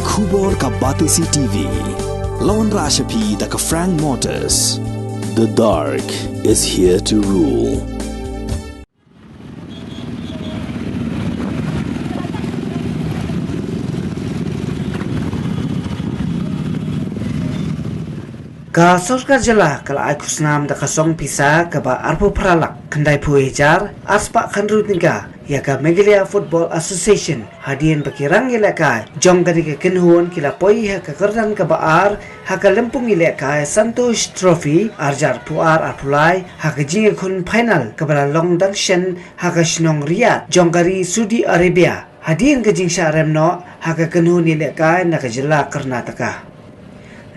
Khubor ka Batisi TV. Lawan Rashapi da ka Frank Motors. The dark is here to rule. Ka Sorkar Jala kala ai khusnam da kasong pisa ka ba arpo pralak kandai puejar aspa khandru tingka ya ka Megalia Football Association hadian bakirang ilaka jong gadi ka kinhuan kila poi ha ka kardan ka baar ha ka lempung ilaka Santosh Trophy arjar puar arpulai ha ka jing khun final ka bala long dangshan ha ka shnong Riyadh jong gari Saudi Arabia hadian ka jing sharem no ha ka kinhuan ilaka na ka jila Karnataka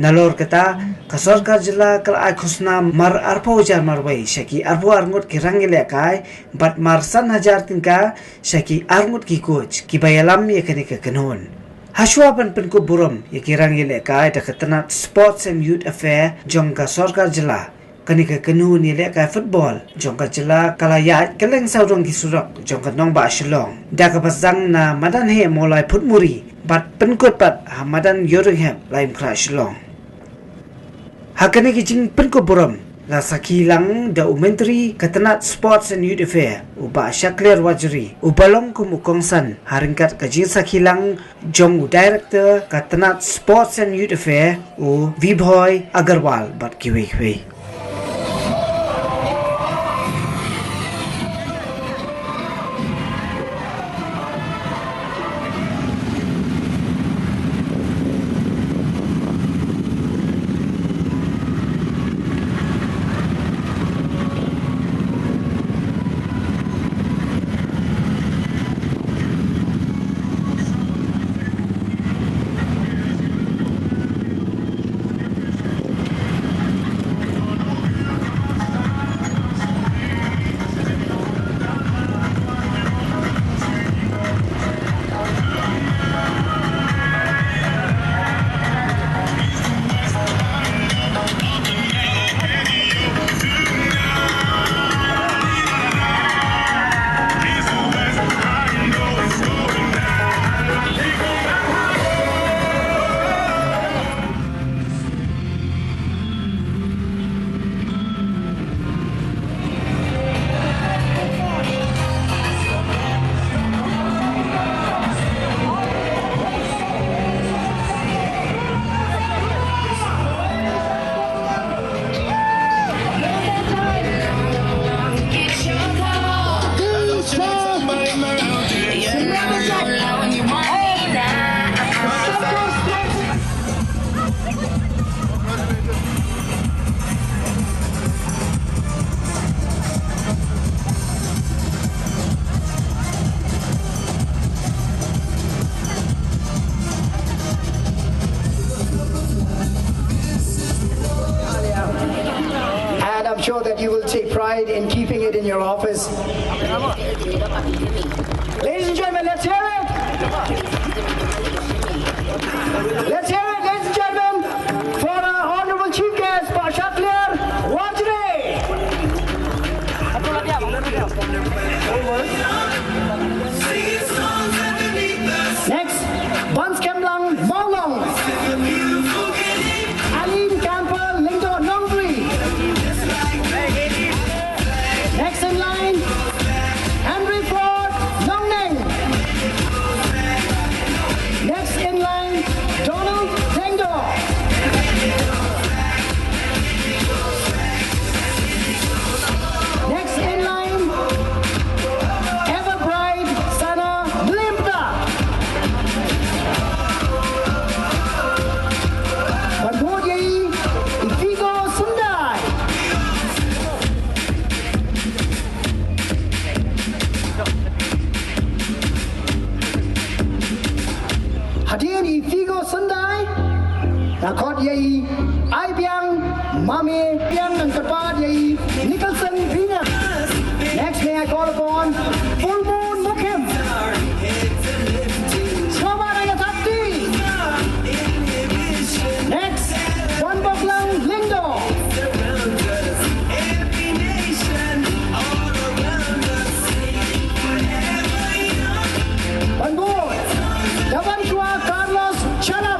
Nalor kata Sorkar Jala kala ai khusna mar arpo jar marwai shaki arpo arngut ki rangile kai bat mar san hajar tingka shaki arngut ki coach ki bayalam ye kani ka kanon Hashwa ban pen ko buram ye ki rangile kai da katana sports and youth affair jong ka Sorkar Jala kani ka kanon ye le kai football jong ka jala kala ya keleng saurong ki surak jong ka nong ba shilong da ka basang na madan he molai phutmuri bat penkut pat hamadan yoringham laim crash long hakane ki jing penko boram la sakilang da umentri katanat sports and youth affair uba shakler wajri ubalong kum ukongsan haringkat ka jing sakilang jong director katanat sports and youth affair u Vibhoy Agarwal bat kiwe Sure that you will take pride in keeping it in your office. Ladies and gentlemen, let's hear it! Let's hear it, ladies and gentlemen, for our Honorable Chief Guest, Shakler Wajre! Next, Bans Kemlang Maulong. Aline Camper Lingdo Nongri. Next in line, Henry Ford Longneng. Next in line, Donald Tengdo. Next in line, Everbride Sana Limpta. Bandhodyi Ifigo Sundai. Hadirin Ifigo Sundai, Nakot Yei, Aibiang, Mami, Biang, and Kapad Yei, Nicholson Vina. Next, may I call upon Full Moon Mukim, Swabarayatati. Next, Wanboklang Lindo. On board, Davanchua Carlos Chala.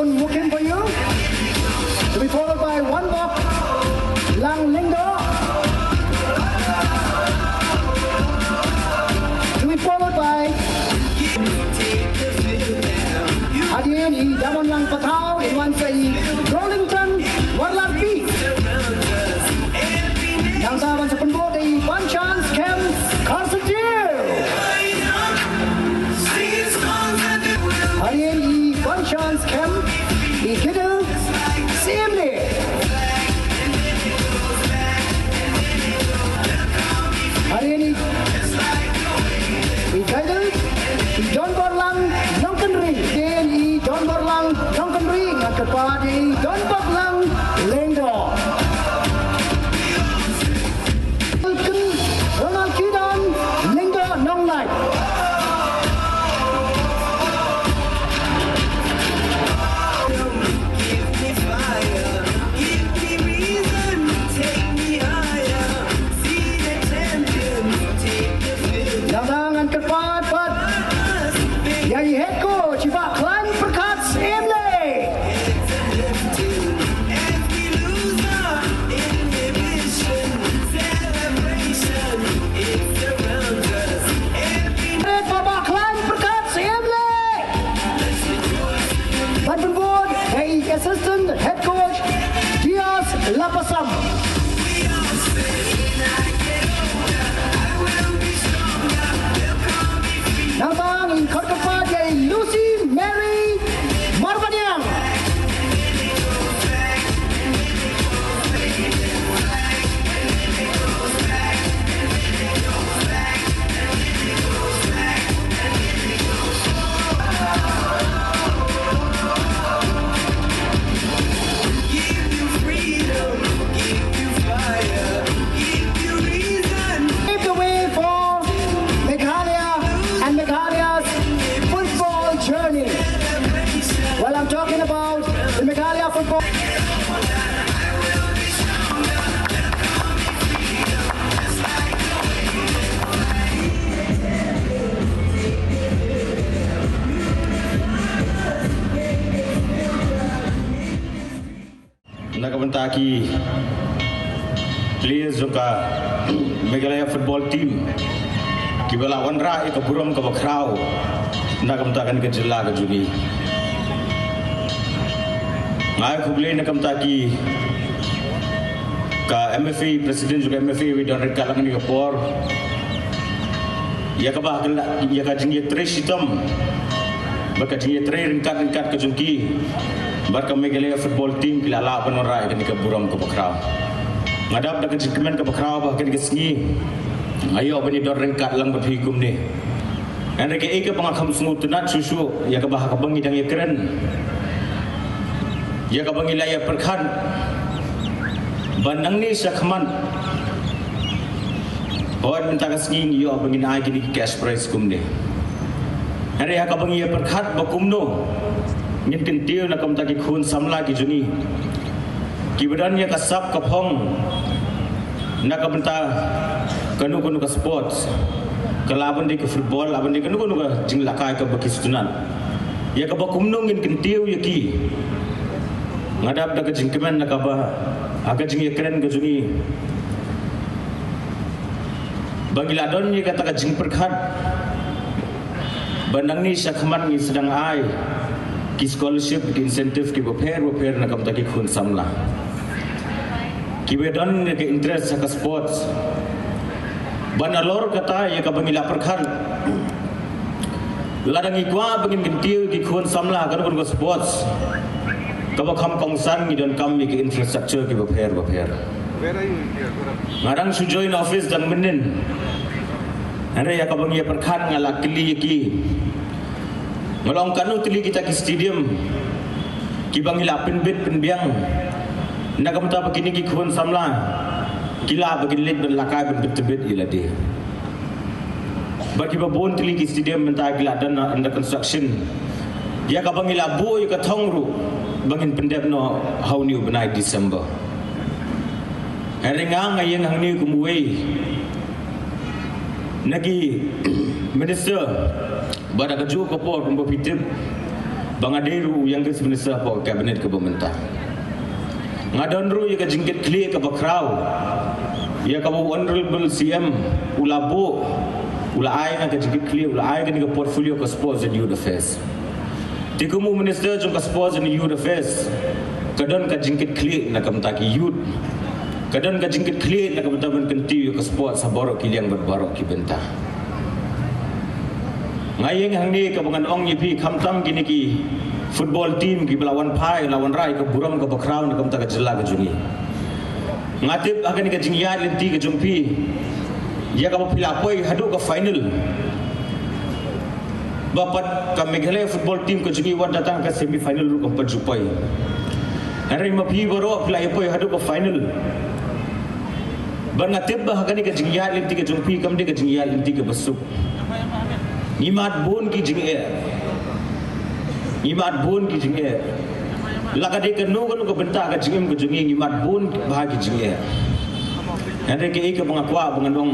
Kun Mukim for you. To be followed by One Bok Lang Lingdo. To be followed by Hadian I Damon Lang Patao in one say Rollington Warlan P. Yang sahabat sepenbot di One Chance Camp Carson Deal. Hadian I One Chance Camp di Kidal CMD. Hadian I Kidal John Borlang Nongken Ring. Hadian I John Borlang Nongken Ring. Yang keempat di John Borlang Lengdo. Ronald Kidan Lingdo Nong Light. Jangan kepat pat. Yai head coach Pak Klan Perkat Emle. Bapak Klan Perkat Emle. Badminton board Yai assistant head coach Dias Lapasam. Nabang in Korkapat Yai Lucy Mary Marbanyang. Pave the way for Meghalaya and Meghalaya's football journey. Well, I'm talking about the Meghalaya football. Nakabantaki players joka Meghalaya football team kibala wanra ika buram ka bakrao nakamtakan ke jilla ka juni ngai kuble nakamtaki ka MFA president juga MFA we don rekalang ni kapor ya ka ba ya ka jingi treshitam baka jingi tre ringkat ka junki barka Meghalaya football team kilala panora ka ni ka buram ka bakrao ngadap dak jikmen ka bakrao ba ka ni sngi ayo bani dor rengkat lang berhikum ni anda ke eke pangakam sungut tunat susu ya ka bah ka bangi dang ekren ya ka bangi laya perkhan bandang ni sakman bawa minta ka singing yo bangi nai kini cash prize kum ni anda ya ka bangi ya perkhat bakum no ngin kentil na kam ta ki khun samla ki juni ki badan ya ka sap ka phong na ka benta kanu ka sports kalaban di ke football laban di kanu ka jing lakai ka bakistunan ya ka bakumno ngin kentiu ya ki ngadap da ka jingkemen na ka ba aga jing ekren ka jungi bangiladon ya kata ka jing perkhat bandang ni sakman ni sedang ai ki scholarship ki incentive ki boper na kam ta ki khun samla ki bedon ke interest ka sports banalor kata ya ka bangila perkhan ladang ikwa bangin gentil ki khun samla kan ko sports ka ba kham kongsan ni don kam ki infrastructure ki boper where are you here ngarang su join office dang menin ande ya ka bangia perkhan ngala kili ki ngalong kanu tili kita ki stadium ki bangila penbit penbiang nak kamta begini ki khun samla kila bagi lid dan lakai berbet-bet ila dia bagi babon tili ki stadium mentah gila dan under construction dia ka bangila boy ka thongru bangin pendep no how new benai December heringang ayeng hang ni kumuwi nagi minister bada kaju kopor kumbo pitip bangaderu yang ke sebenarnya apa kabinet ke pemerintah ngadonru ya ke jingkit kli ke bakrau ya ke honorable CM ulabo ulai na ke jingkit kli ulai ke portfolio ke sports and youth affairs tikumu minister jong ke sports and youth affairs kadon ka jingkit kli na kamtaki youth kadon ka jingkit kli na kamtaban kenti ke sports saboro kiliang berbaro ki bentah ngayeng hangni ka bangan ong yipi kamtam kini ki football team ki lawan pai lawan rai ke buram ke bakrau ni kamta ka jela ke jungi ngatip akan ka jingya linti ke jumpi ya ka pilapoi hadu ke final bapat ka Meghalaya football team ke jungi wan datang ke semi final ru ke jupai hari mapi baro pilapoi hadu ke final ban ngatip bah akan ka jingya linti ke jumpi kam de ka jingya linti ke besuk ngimat bon ki jinge ngimat bon ki jinge laga de ke no ko benta ka jingem ko jinge ngimat bon bahagi jinge ande ke ik mengakwa bengandong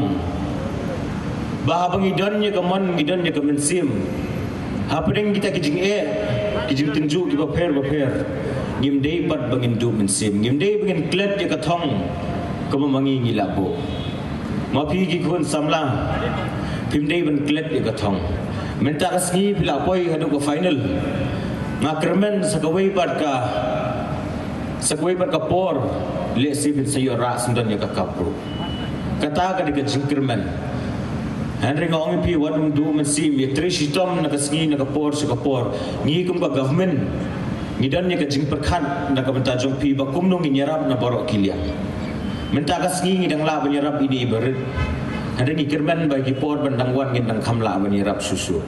bah bangidon nya ke mon ngidon nya ke mensim hapeng kita ki jinge ki jing tinju ki baper ngim dei bat bangin du mensim ngim dei bangin klet ya ka thong ko mangi ngilabo mapi ki kun samla pimdei ban klet ya ka thong menta kasni pila poi hadu ko final ngakermen sakawai pat ka por le sibit sayo ras dan ya ka kapro kata ka de jingkermen Henry ngong pi wadum du mensim ya trishitom na kasni na ka por ni kum ka government ngidan ya ka jingperkhan na ka benta jong pi ba kumnong nyarap na borok kilian menta kasni ngidang la banyarap ini ibarat ada ni kirman bagi por bandang wan ngindang kamla banyarap susu